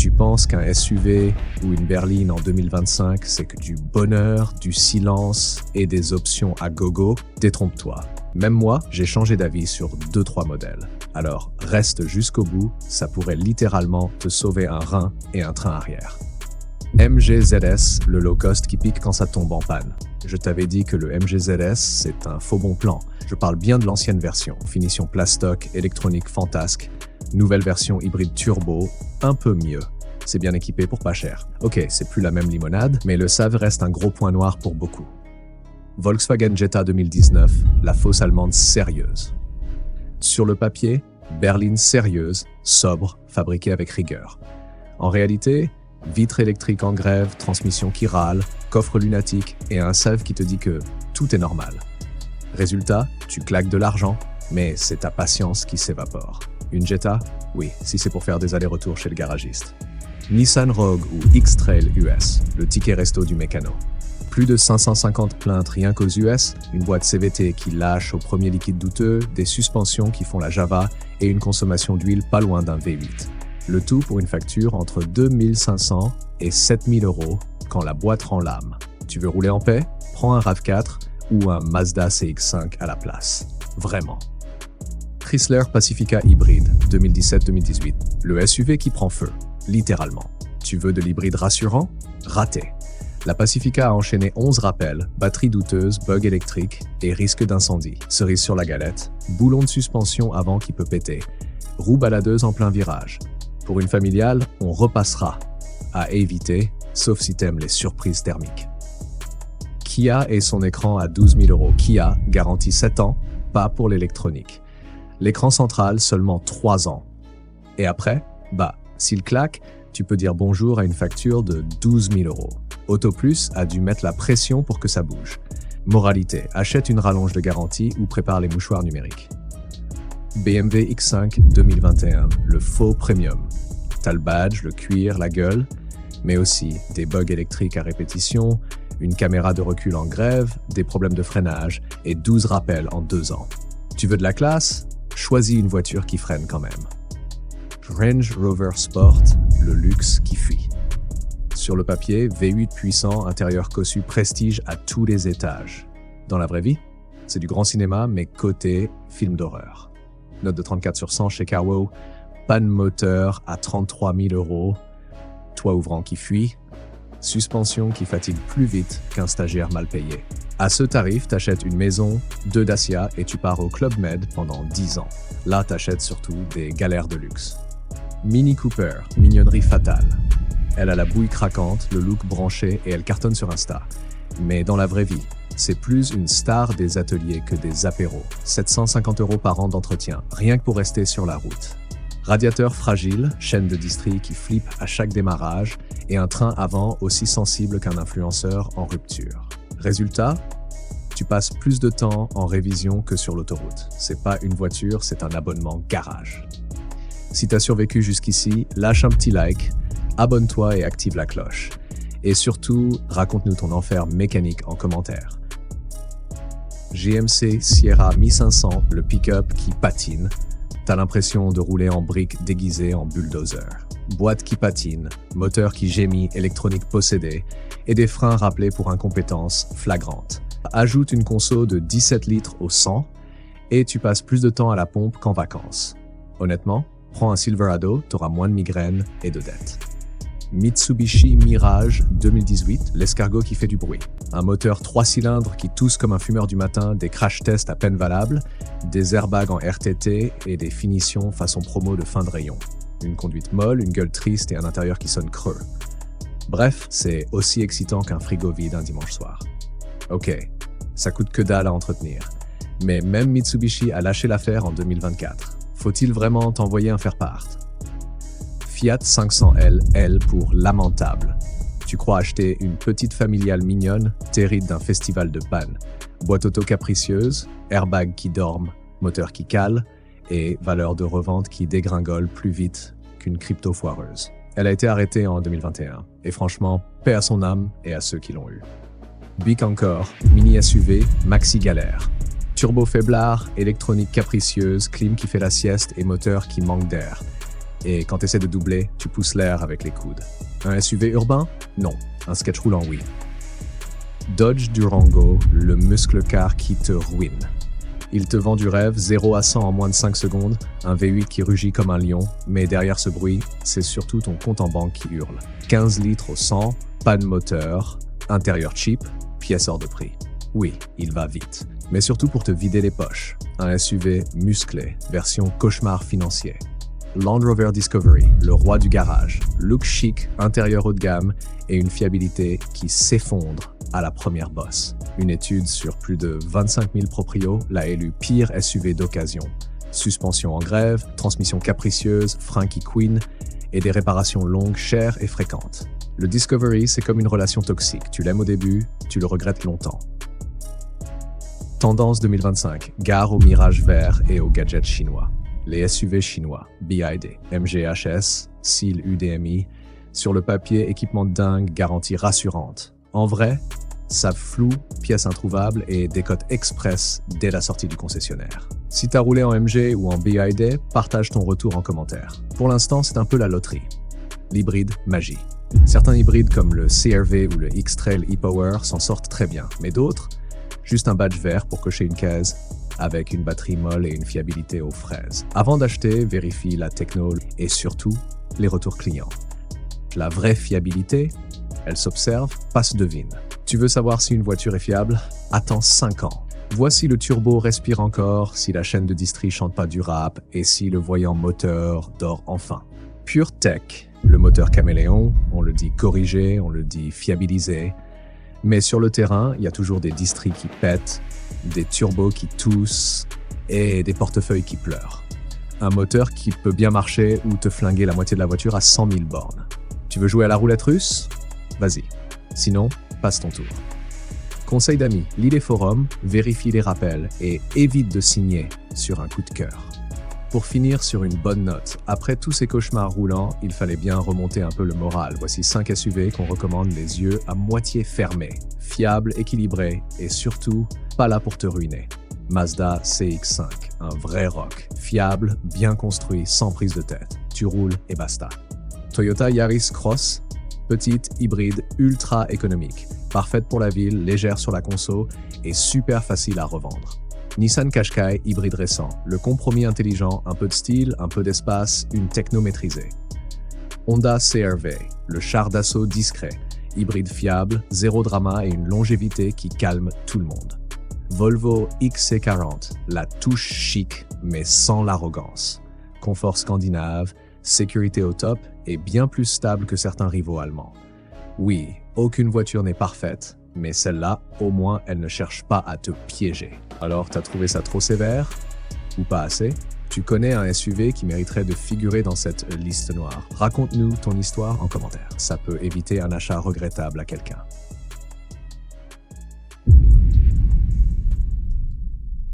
tu penses qu'un SUV ou une berline en 2025, c'est que du bonheur, du silence et des options à gogo, détrompe-toi. Même moi, j'ai changé d'avis sur 2-3 modèles. Alors, reste jusqu'au bout, ça pourrait littéralement te sauver un rein et un train arrière. MG-ZS, le low-cost qui pique quand ça tombe en panne. Je t'avais dit que le MG-ZS, c'est un faux bon plan. Je parle bien de l'ancienne version, finition plastoc, électronique fantasque, nouvelle version hybride turbo, un peu mieux. C'est bien équipé pour pas cher. Ok, c'est plus la même limonade, mais le SAV reste un gros point noir pour beaucoup. Volkswagen Jetta 2019, la fausse allemande sérieuse. Sur le papier, berline sérieuse, sobre, fabriquée avec rigueur. En réalité, vitre électrique en grève, transmission qui râle, coffre lunatique et un SAV qui te dit que tout est normal. Résultat, tu claques de l'argent, mais c'est ta patience qui s'évapore. Une Jetta? Oui, si c'est pour faire des allers-retours chez le garagiste. Nissan Rogue ou X-Trail US, le ticket resto du mécano. Plus de 550 plaintes rien qu'aux US, une boîte CVT qui lâche au premier liquide douteux, des suspensions qui font la Java et une consommation d'huile pas loin d'un V8. Le tout pour une facture entre 2 500 et 7 000 euros quand la boîte rend l'âme. Tu veux rouler en paix? Prends un RAV4 ou un Mazda CX-5 à la place. Vraiment. Chrysler Pacifica hybride 2017-2018. Le SUV qui prend feu, littéralement. Tu veux de l'hybride rassurant? Raté. La Pacifica a enchaîné 11 rappels, batterie douteuse, bug électrique et risque d'incendie. Cerise sur la galette, boulon de suspension avant qui peut péter, roue baladeuse en plein virage. Pour une familiale, on repassera. À éviter, sauf si t'aimes les surprises thermiques. Kia et son écran à 12 000 euros. Kia, garantie 7 ans, pas pour l'électronique. L'écran central, seulement 3 ans. Et après, s'il claque, tu peux dire bonjour à une facture de 12 000 euros. AutoPlus a dû mettre la pression pour que ça bouge. Moralité, achète une rallonge de garantie ou prépare les mouchoirs numériques. BMW X5 2021, le faux premium. T'as le badge, le cuir, la gueule, mais aussi des bugs électriques à répétition, une caméra de recul en grève, des problèmes de freinage et 12 rappels en 2 ans. Tu veux de la classe? Choisis une voiture qui freine quand même. Range Rover Sport, le luxe qui fuit. Sur le papier, V8 puissant, intérieur cossu, prestige à tous les étages. Dans la vraie vie, c'est du grand cinéma, mais côté film d'horreur. Note de 34 sur 100 chez Carwow, panne moteur à 33 000 euros, toit ouvrant qui fuit, suspension qui fatigue plus vite qu'un stagiaire mal payé. À ce tarif, t'achètes une maison, 2 Dacia et tu pars au Club Med pendant 10 ans. Là, t'achètes surtout des galères de luxe. Mini Cooper, mignonnerie fatale. Elle a la bouille craquante, le look branché et elle cartonne sur Insta. Mais dans la vraie vie, c'est plus une star des ateliers que des apéros. 750 euros par an d'entretien, rien que pour rester sur la route. Radiateur fragile, chaîne de distri qui flippe à chaque démarrage et un train avant aussi sensible qu'un influenceur en rupture. Résultat, tu passes plus de temps en révision que sur l'autoroute. C'est pas une voiture, c'est un abonnement garage. Si t'as survécu jusqu'ici, lâche un petit like, abonne-toi et active la cloche. Et surtout, raconte-nous ton enfer mécanique en commentaire. GMC Sierra 1500, le pick-up qui patine. T'as l'impression de rouler en brique déguisée en bulldozer. Boîte qui patine, moteur qui gémit, électronique possédée, et des freins rappelés pour incompétence flagrante. Ajoute une conso de 17 litres au 100 et tu passes plus de temps à la pompe qu'en vacances. Honnêtement, prends un Silverado, t'auras moins de migraines et de dettes. Mitsubishi Mirage 2018, l'escargot qui fait du bruit. Un moteur 3 cylindres qui tousse comme un fumeur du matin, des crash tests à peine valables, des airbags en RTT et des finitions façon promo de fin de rayon. Une conduite molle, une gueule triste et un intérieur qui sonne creux. Bref, c'est aussi excitant qu'un frigo vide un dimanche soir. Ok, ça coûte que dalle à entretenir. Mais même Mitsubishi a lâché l'affaire en 2024. Faut-il vraiment t'envoyer un faire-part? Fiat 500L, L pour lamentable. Tu crois acheter une petite familiale mignonne, t'hérites d'un festival de panne. Boîte auto capricieuse, airbag qui dorment, moteur qui cale et valeur de revente qui dégringole plus vite qu'une crypto foireuse. Elle a été arrêtée en 2021 et franchement, paix à son âme et à ceux qui l'ont eu. Bic encore, mini SUV, maxi galère. Turbo faiblard, électronique capricieuse, clim qui fait la sieste et moteur qui manque d'air. Et quand tu essaies de doubler, tu pousses l'air avec les coudes. Un SUV urbain? Non. Un sketch roulant, oui. Dodge Durango, le muscle-car qui te ruine. Il te vend du rêve, 0 à 100 en moins de 5 secondes, un V8 qui rugit comme un lion, mais derrière ce bruit, c'est surtout ton compte en banque qui hurle. 15 litres au 100, pas de moteur, intérieur cheap, pièce hors de prix. Oui, il va vite, mais surtout pour te vider les poches. Un SUV musclé, version cauchemar financier. Land Rover Discovery, le roi du garage. Look chic, intérieur haut de gamme et une fiabilité qui s'effondre à la première bosse. Une étude sur plus de 25 000 proprios l'a élu pire SUV d'occasion. Suspension en grève, transmission capricieuse, frein qui couinent et des réparations longues, chères et fréquentes. Le Discovery, c'est comme une relation toxique. Tu l'aimes au début, tu le regrettes longtemps. Tendance 2025, gare au mirage vert et aux gadgets chinois. Les SUV chinois, BYD, MGHS, SEAL UDMI, sur le papier, équipement de dingue, garantie rassurante. En vrai, ça floue, pièces introuvables et décote express dès la sortie du concessionnaire. Si t'as roulé en MG ou en BYD, partage ton retour en commentaire. Pour l'instant, c'est un peu la loterie. L'hybride, magie. Certains hybrides comme le CR-V ou le X-Trail e-Power s'en sortent très bien, mais d'autres, juste un badge vert pour cocher une case, avec une batterie molle et une fiabilité aux fraises. Avant d'acheter, vérifie la techno et surtout les retours clients. La vraie fiabilité, elle s'observe, pas se devine. Tu veux savoir si une voiture est fiable? Attends 5 ans. Vois si le turbo respire encore, si la chaîne de distri chante pas du rap et si le voyant moteur dort enfin. Pure Tech, le moteur caméléon, on le dit corrigé, on le dit fiabilisé. Mais sur le terrain, il y a toujours des distris qui pètent, des turbos qui toussent et des portefeuilles qui pleurent. Un moteur qui peut bien marcher ou te flinguer la moitié de la voiture à 100 000 bornes. Tu veux jouer à la roulette russe? Vas-y. Sinon, passe ton tour. Conseil d'amis, lis les forums, vérifie les rappels et évite de signer sur un coup de cœur. Pour finir sur une bonne note, après tous ces cauchemars roulants, il fallait bien remonter un peu le moral. Voici 5 SUV qu'on recommande les yeux à moitié fermés, fiables, équilibrés et surtout pas là pour te ruiner. Mazda CX-5, un vrai rock, fiable, bien construit, sans prise de tête. Tu roules et basta. Toyota Yaris Cross, petite, hybride, ultra économique, parfaite pour la ville, légère sur la conso et super facile à revendre. Nissan Qashqai, hybride récent, le compromis intelligent, un peu de style, un peu d'espace, une techno maîtrisée. Honda CR-V, le char d'assaut discret, hybride fiable, zéro drama et une longévité qui calme tout le monde. Volvo XC40, la touche chic mais sans l'arrogance. Confort scandinave, sécurité au top et bien plus stable que certains rivaux allemands. Oui, aucune voiture n'est parfaite, mais celle-là, au moins, elle ne cherche pas à te piéger. Alors, t'as trouvé ça trop sévère? Ou pas assez? Tu connais un SUV qui mériterait de figurer dans cette liste noire? Raconte-nous ton histoire en commentaire. Ça peut éviter un achat regrettable à quelqu'un.